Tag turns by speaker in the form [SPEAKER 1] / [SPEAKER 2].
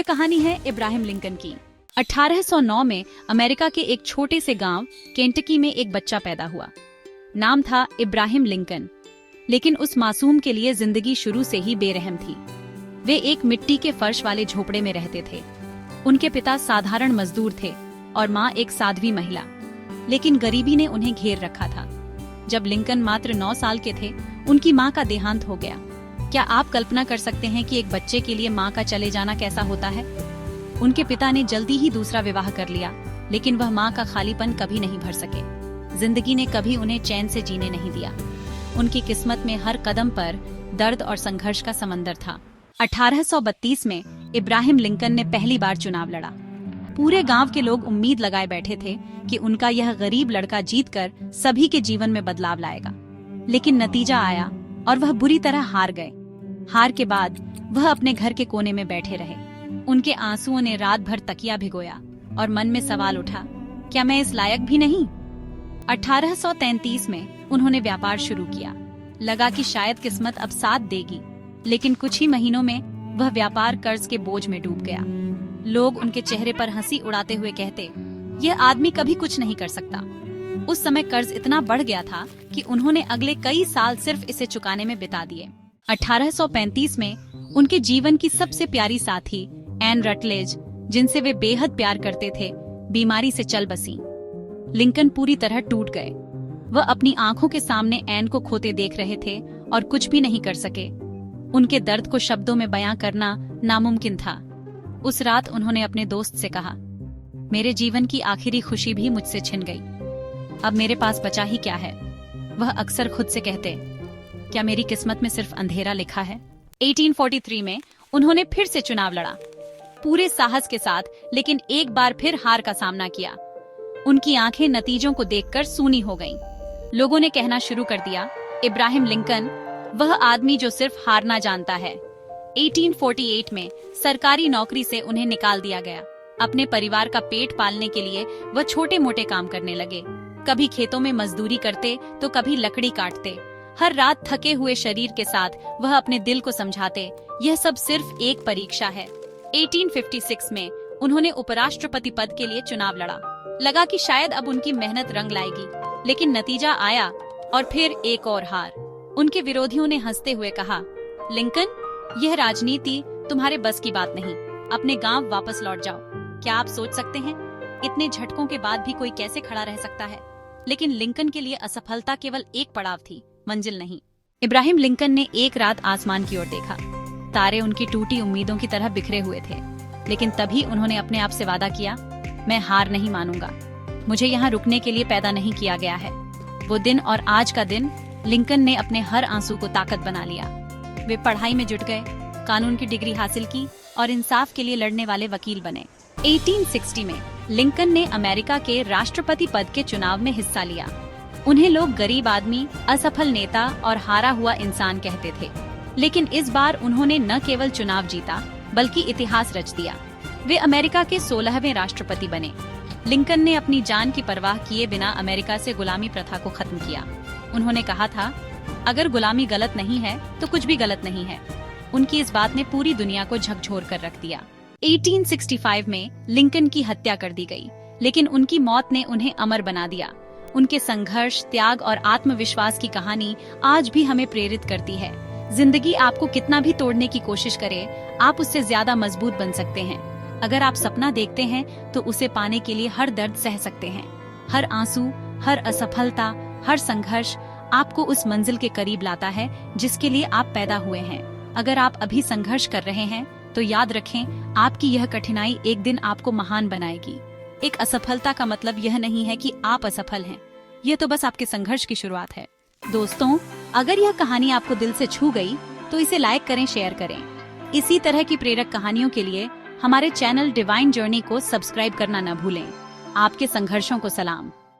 [SPEAKER 1] ये कहानी है इब्राहिम लिंकन की। 1809 में अमेरिका के एक छोटे से गांव केंटकी में एक बच्चा पैदा हुआ। नाम था इब्राहिम लिंकन, लेकिन उस मासूम के लिए जिंदगी शुरू से ही बेरहम थी। वे एक मिट्टी के फर्श वाले झोपड़े में रहते थे। उनके पिता साधारण मजदूर थे और माँ एक साध्वी महिला, लेकिन गरीबी ने उन्हें घेर रखा था। जब लिंकन मात्र 9 साल के थे, उनकी माँ का देहांत हो गया। क्या आप कल्पना कर सकते हैं कि एक बच्चे के लिए माँ का चले जाना कैसा होता है? उनके पिता ने जल्दी ही दूसरा विवाह कर लिया, लेकिन वह माँ का खालीपन कभी नहीं भर सके। जिंदगी ने कभी उन्हें चैन से जीने नहीं दिया। उनकी किस्मत में हर कदम पर दर्द और संघर्ष का समंदर था। 1832 में इब्राहिम लिंकन ने पहली बार चुनाव लड़ा। पूरे गांव के लोग उम्मीद लगाए बैठे थे कि उनका यह गरीब लड़का जीतकर सभी के जीवन में बदलाव लाएगा। लेकिन नतीजा आया और वह बुरी तरह हार गए। हार के बाद वह अपने घर के कोने में बैठे रहे। उनके आंसुओं ने रात भर तकिया भिगोया और मन में सवाल उठा, क्या मैं इस लायक भी नहीं? 1833 में उन्होंने व्यापार शुरू किया। लगा कि शायद किस्मत अब साथ देगी, लेकिन कुछ ही महीनों में वह व्यापार कर्ज के बोझ में डूब गया। लोग उनके चेहरे पर हंसी उड़ाते हुए कहते, यह आदमी कभी कुछ नहीं कर सकता। उस समय कर्ज इतना बढ़ गया था कि उन्होंने अगले कई साल सिर्फ इसे चुकाने में बिता दिए। 1835 में उनके जीवन की सबसे प्यारी साथी एन रटलेज, जिनसे वे बेहद प्यार करते थे, बीमारी से चल बसी। लिंकन पूरी तरह टूट गए। वह अपनी आंखों के सामने एन को खोते देख रहे थे और कुछ भी नहीं कर सके। उनके दर्द को शब्दों में बयां करना नामुमकिन था। उस रात उन्होंने अपने दोस्त से कहा, मेरे जीवन की आखिरी खुशी भी मुझसे छिन गई। अब मेरे पास बचा ही क्या है? वह अक्सर खुद से कहते, क्या मेरी किस्मत में सिर्फ अंधेरा लिखा है? 1843 में उन्होंने फिर से चुनाव लड़ा, पूरे साहस के साथ, लेकिन एक बार फिर हार का सामना किया। उनकी आंखें नतीजों को देखकर सूनी हो गईं। लोगों ने कहना शुरू कर दिया, इब्राहिम लिंकन वह आदमी जो सिर्फ हारना जानता है। 1848 में सरकारी नौकरी से उन्हें निकाल दिया गया। अपने परिवार का पेट पालने के लिए वह छोटे मोटे काम करने लगे। कभी खेतों में मजदूरी करते तो कभी लकड़ी काटते। हर रात थके हुए शरीर के साथ वह अपने दिल को समझाते, यह सब सिर्फ एक परीक्षा है। 1856 में उन्होंने उपराष्ट्रपति पद के लिए चुनाव लड़ा। लगा कि शायद अब उनकी मेहनत रंग लाएगी, लेकिन नतीजा आया और फिर एक और हार। उनके विरोधियों ने हंसते हुए कहा, लिंकन, यह राजनीति तुम्हारे बस की बात नहीं, अपने गांव वापस लौट जाओ। क्या आप सोच सकते हैं, इतने झटकों के बाद भी कोई कैसे खड़ा रह सकता है? लेकिन लिंकन के लिए असफलता केवल एक पड़ाव थी, मंजिल नहीं। इब्राहिम लिंकन ने एक रात आसमान की ओर देखा। तारे उनकी टूटी उम्मीदों की तरह बिखरे हुए थे, लेकिन तभी उन्होंने अपने आप से वादा किया, मैं हार नहीं मानूंगा। मुझे यहाँ रुकने के लिए पैदा नहीं किया गया है। वो दिन और आज का दिन लिंकन ने अपने हर आंसू को ताकत बना लिया। वे पढ़ाई में जुट गए, कानून की डिग्री हासिल की और इंसाफ के लिए लड़ने वाले वकील बने। 1860 में लिंकन ने अमेरिका के राष्ट्रपति पद के चुनाव में हिस्सा लिया। उन्हें लोग गरीब आदमी, असफल नेता और हारा हुआ इंसान कहते थे, लेकिन इस बार उन्होंने न केवल चुनाव जीता, बल्कि इतिहास रच दिया। वे अमेरिका के 16वें राष्ट्रपति बने। लिंकन ने अपनी जान की परवाह किए बिना अमेरिका से गुलामी प्रथा को खत्म किया। उन्होंने कहा था, अगर गुलामी गलत नहीं है तो कुछ भी गलत नहीं है। उनकी इस बात ने पूरी दुनिया को झकझोर कर रख दिया। 1865 में लिंकन की हत्या कर दी गई, लेकिन उनकी मौत ने उन्हें अमर बना दिया। उनके संघर्ष, त्याग और आत्मविश्वास की कहानी आज भी हमें प्रेरित करती है। जिंदगी आपको कितना भी तोड़ने की कोशिश करे, आप उससे ज्यादा मजबूत बन सकते हैं। अगर आप सपना देखते हैं तो उसे पाने के लिए हर दर्द सह सकते हैं। हर आंसू, हर असफलता, हर संघर्ष आपको उस मंजिल के करीब लाता है जिसके लिए आप पैदा हुए हैं। अगर आप अभी संघर्ष कर रहे हैं तो याद रखें, आपकी यह कठिनाई एक दिन आपको महान बनाएगी। एक असफलता का मतलब यह नहीं है कि आप असफल हैं, यह तो बस आपके संघर्ष की शुरुआत है। दोस्तों, अगर यह कहानी आपको दिल से छू गई तो इसे लाइक करें, शेयर करें। इसी तरह की प्रेरक कहानियों के लिए हमारे चैनल डिवाइन जर्नी को सब्सक्राइब करना न भूलें। आपके संघर्षों को सलाम।